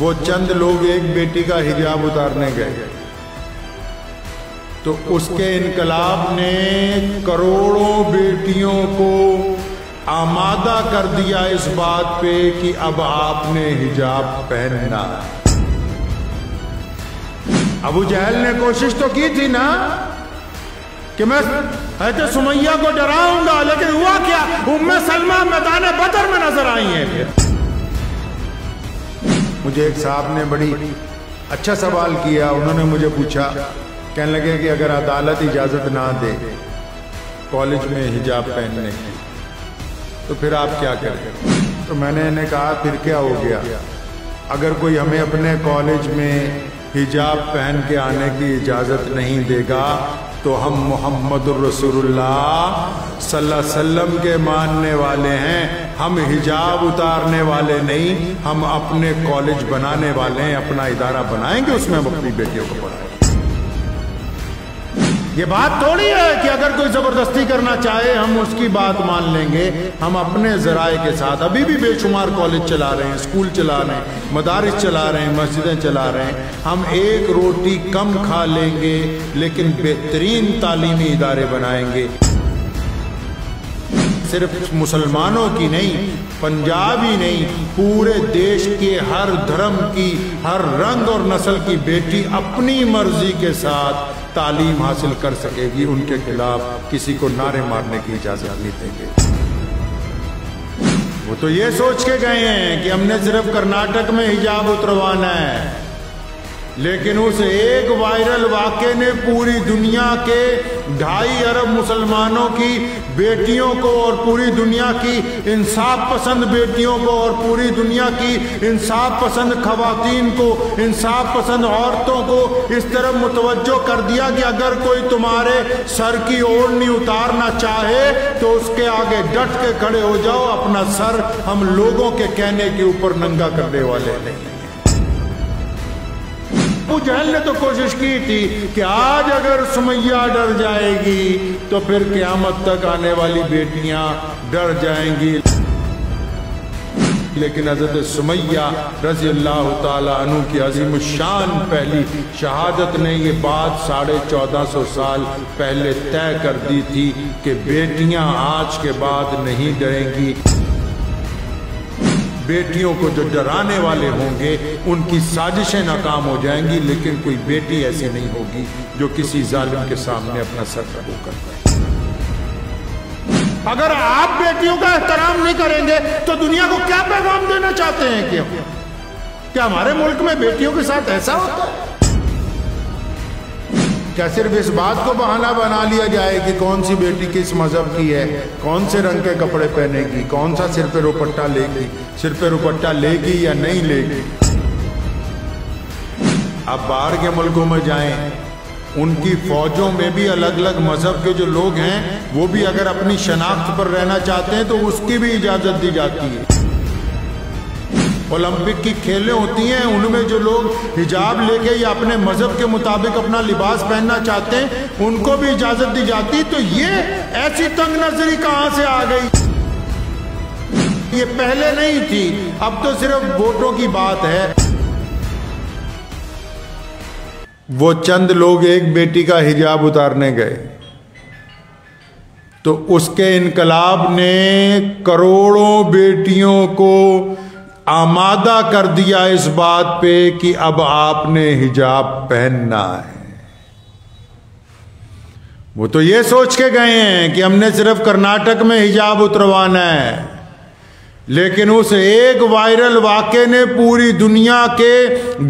وہ چند لوگ ایک بیٹی کا حجاب اتارنے گئے تو اس کے انقلاب نے کروڑوں بیٹیوں کو آمادہ کر دیا اس بات پہ کہ اب آپ نے حجاب پہننا۔ ابو جہل نے کوشش تو کی تھی نا کہ میں حضرت سمیہ کو ڈراؤں گا، لیکن ہوا کیا؟ ام سلمہ میدان بدر میں نظر آئی ہیں۔ مجھے ایک صاحب نے بڑی اچھا سوال کیا، انہوں نے مجھے پوچھا، کہنے لگے کہ اگر عدالت اجازت نہ دے کالج میں حجاب پہننے کی تو پھر آپ کیا کریں؟ تو میں نے انہیں کہا پھر کیا ہو گیا، اگر کوئی ہمیں اپنے کالج میں حجاب پہن کے آنے کی اجازت نہیں دے گا تو ہم محمد الرسول اللہ صلی اللہ علیہ وسلم کے ماننے والے ہیں، ہم حجاب اتارنے والے نہیں، ہم اپنے کالج بنانے والے ہیں، اپنا ادارہ بنائیں گے، اس میں ہم اپنی بیٹیوں کو پڑھائیں گے۔ یہ بات تھوڑی ہے کہ اگر کوئی زبردستی کرنا چاہے ہم اس کی بات مان لیں گے، ہم اپنے ذرائع کے ساتھ ابھی بھی بے شمار کالج چلا رہے ہیں، اسکول چلا رہے ہیں، مدارس چلا رہے ہیں، مسجدیں چلا رہے ہیں، ہم ایک روٹی کم کھا لیں گے لیکن بہترین تعلیمی ادارے بنائیں گے۔ صرف مسلمانوں کی نہیں، پنجاب ہی نہیں، پورے دیش کے ہر دھرم کی، ہر رنگ اور نسل کی بیٹی اپنی مرضی کے ساتھ تعلیم حاصل کر سکے گی، ان کے خلاف کسی کو نعرے مارنے کی اجازت نہیں دیں گے۔ وہ تو یہ سوچ کے گئے ہیں کہ ہم نے صرف کرناٹک میں حجاب اتروانا ہے، لیکن اس ایک وائرل واقعے نے پوری دنیا کے 2.5 ارب مسلمانوں کی بیٹیوں کو اور پوری دنیا کی انصاف پسند بیٹیوں کو اور پوری دنیا کی انصاف پسند خواتین کو، انصاف پسند عورتوں کو اس طرح متوجہ کر دیا کہ اگر کوئی تمہارے سر کی اوڑھنی اتارنا چاہے تو اس کے آگے ڈٹ کے کھڑے ہو جاؤ، اپنا سر ہم لوگوں کے کہنے کے اوپر ننگا کرنے والے نہیں۔ ابو جہل نے تو کوشش کی تھی کہ آج اگر سمیہ ڈر جائے گی تو پھر قیامت تک آنے والی بیٹیاں ڈر جائیں گی، لیکن حضرت سمیہ رضی اللہ تعالیٰ عنہ کی عظیم الشان پہلی شہادت نے یہ بات 1450 سال پہلے طے کر دی تھی کہ بیٹیاں آج کے بعد نہیں ڈریں گی۔ بیٹیوں کو جو ڈرانے والے ہوں گے ان کی سازشیں ناکام ہو جائیں گی، لیکن کوئی بیٹی ایسی نہیں ہوگی جو کسی ظالم کے سامنے اپنا سر رکھو کر پائے۔ اگر آپ بیٹیوں کا احترام نہیں کریں گے تو دنیا کو کیا پیغام دینا چاہتے ہیں کہ کیا ہمارے ملک میں بیٹیوں کے ساتھ ایسا ہوتا ہے؟ کیا صرف اس بات کو بہانہ بنا لیا جائے کہ کون سی بیٹی کس مذہب کی ہے، کون سے رنگ کے کپڑے پہنے گی، کون سا سر پہ دوپٹہ لے گی، سر پہ دوپٹہ لے گی یا نہیں لے گی؟ اب باہر کے ملکوں میں جائیں، ان کی فوجوں میں بھی الگ الگ مذہب کے جو لوگ ہیں وہ بھی اگر اپنی شناخت پر رہنا چاہتے ہیں تو اس کی بھی اجازت دی جاتی ہے۔ اولمپک کی کھیلیں ہوتی ہیں، ان میں جو لوگ حجاب لے کے یا اپنے مذہب کے مطابق اپنا لباس پہننا چاہتے ہیں ان کو بھی اجازت دی جاتی ہے۔ تو یہ ایسی تنگ نظری کہاں سے آ گئی؟ یہ پہلے نہیں تھی، اب تو صرف ووٹوں کی بات ہے۔ وہ چند لوگ ایک بیٹی کا حجاب اتارنے گئے تو اس کے انقلاب نے کروڑوں بیٹیوں کو آمادہ کر دیا اس بات پہ کہ اب آپ نے حجاب پہننا ہے۔ وہ تو یہ سوچ کے گئے ہیں کہ ہم نے صرف کرناٹک میں حجاب اتروانا ہے، لیکن اس ایک وائرل واقعے نے پوری دنیا کے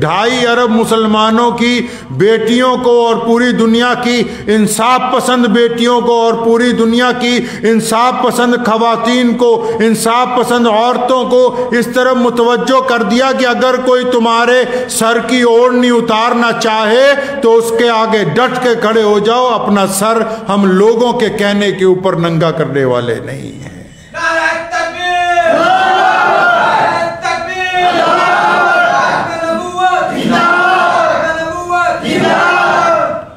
2.5 ارب مسلمانوں کی بیٹیوں کو اور پوری دنیا کی انصاف پسند بیٹیوں کو اور پوری دنیا کی انصاف پسند خواتین کو، انصاف پسند عورتوں کو اس طرح متوجہ کر دیا کہ اگر کوئی تمہارے سر کی اوڑھنی اتارنا چاہے تو اس کے آگے ڈٹ کے کھڑے ہو جاؤ، اپنا سر ہم لوگوں کے کہنے کے اوپر ننگا کرنے والے نہیں ہیں۔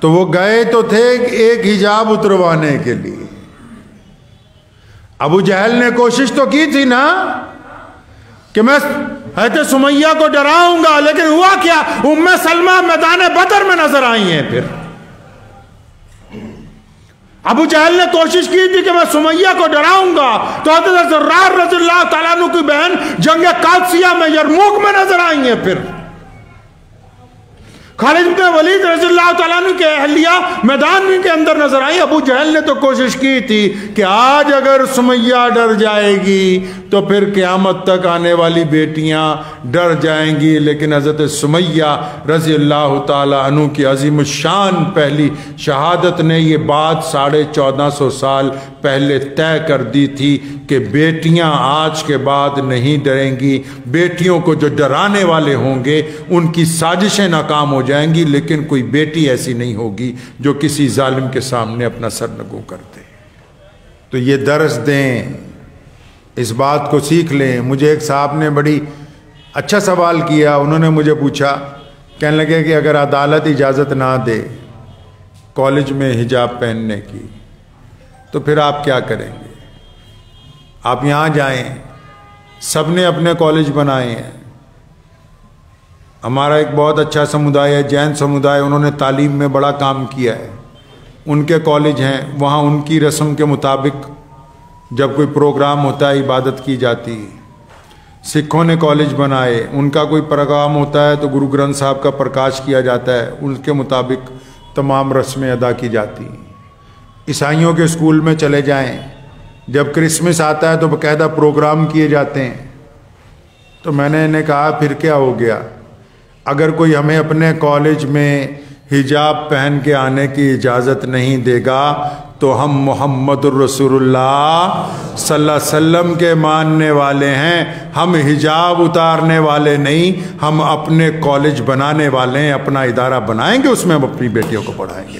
تو وہ گئے تو تھے ایک حجاب اتروانے کے لیے۔ ابو جہل نے کوشش تو کی تھی نا کہ میں حضرت سمیہ کو ڈراؤں گا، لیکن ہوا کیا؟ ام سلمہ میدان بدر میں نظر آئی ہیں۔ پھر ابو جہل نے کوشش کی تھی کہ میں سمیہ کو ڈراؤں گا، تو حضرت زرار رضی اللہ تعالیٰ عنہ کی بہن جنگ قادسیہ میں یرموک میں نظر آئی ہیں۔ پھر خالد بن ولید رضی اللہ تعالیٰ عنہ کے اہلیہ میدان کے اندر نظر آئی۔ ابو جہل نے تو کوشش کی تھی کہ آج اگر سمیہ ڈر جائے گی تو پھر قیامت تک آنے والی بیٹیاں ڈر جائیں گی، لیکن حضرت سمیہ رضی اللہ تعالیٰ عنہ کی عظیم الشان پہلی شہادت نے یہ بات 1450 سال پہلے طے کر دی تھی کہ بیٹیاں آج کے بعد نہیں ڈریں گی، بیٹیوں کو جو ڈرانے والے ہوں گے ان کی سازشیں ناکام ہو جائیں گی، لیکن کوئی بیٹی ایسی نہیں ہوگی جو کسی ظالم کے سامنے اپنا سر نگوں کر دے۔ تو یہ درس دیں، اس بات کو سیکھ لیں۔ مجھے ایک صاحب نے بڑی اچھا سوال کیا، انہوں نے مجھے پوچھا، کہنے لگے کہ اگر عدالت اجازت نہ دے کالج میں حجاب پہننے کی تو پھر آپ کیا کریں گے؟ آپ یہاں جائیں، سب نے اپنے کالج بنائے ہیں۔ ہمارا ایک بہت اچھا سمودائے ہے، جین سمودائے، انہوں نے تعلیم میں بڑا کام کیا ہے، ان کے کالج ہیں، وہاں ان کی رسم کے مطابق جب کوئی پروگرام ہوتا ہے عبادت کی جاتی ہے۔ سکھوں نے کالج بنائے، ان کا کوئی پروگرام ہوتا ہے تو گرو گرنتھ صاحب کا پرکاش کیا جاتا ہے، ان کے مطابق تمام رسمیں ادا کی جاتی ہیں۔ عیسائیوں کے اسکول میں چلے جائیں، جب کرسمس آتا ہے تو باقاعدہ پروگرام کیے جاتے ہیں۔ تو میں نے انہیں کہا پھر کیا ہو گیا؟ اگر کوئی ہمیں اپنے کالج میں حجاب پہن کے آنے کی اجازت نہیں دے گا تو ہم محمد الرسول اللہ صلی اللہ علیہ وسلم کے ماننے والے ہیں، ہم حجاب اتارنے والے نہیں، ہم اپنے کالج بنانے والے ہیں، اپنا ادارہ بنائیں گے، اس میں ہم اپنی بیٹیوں کو پڑھائیں گے۔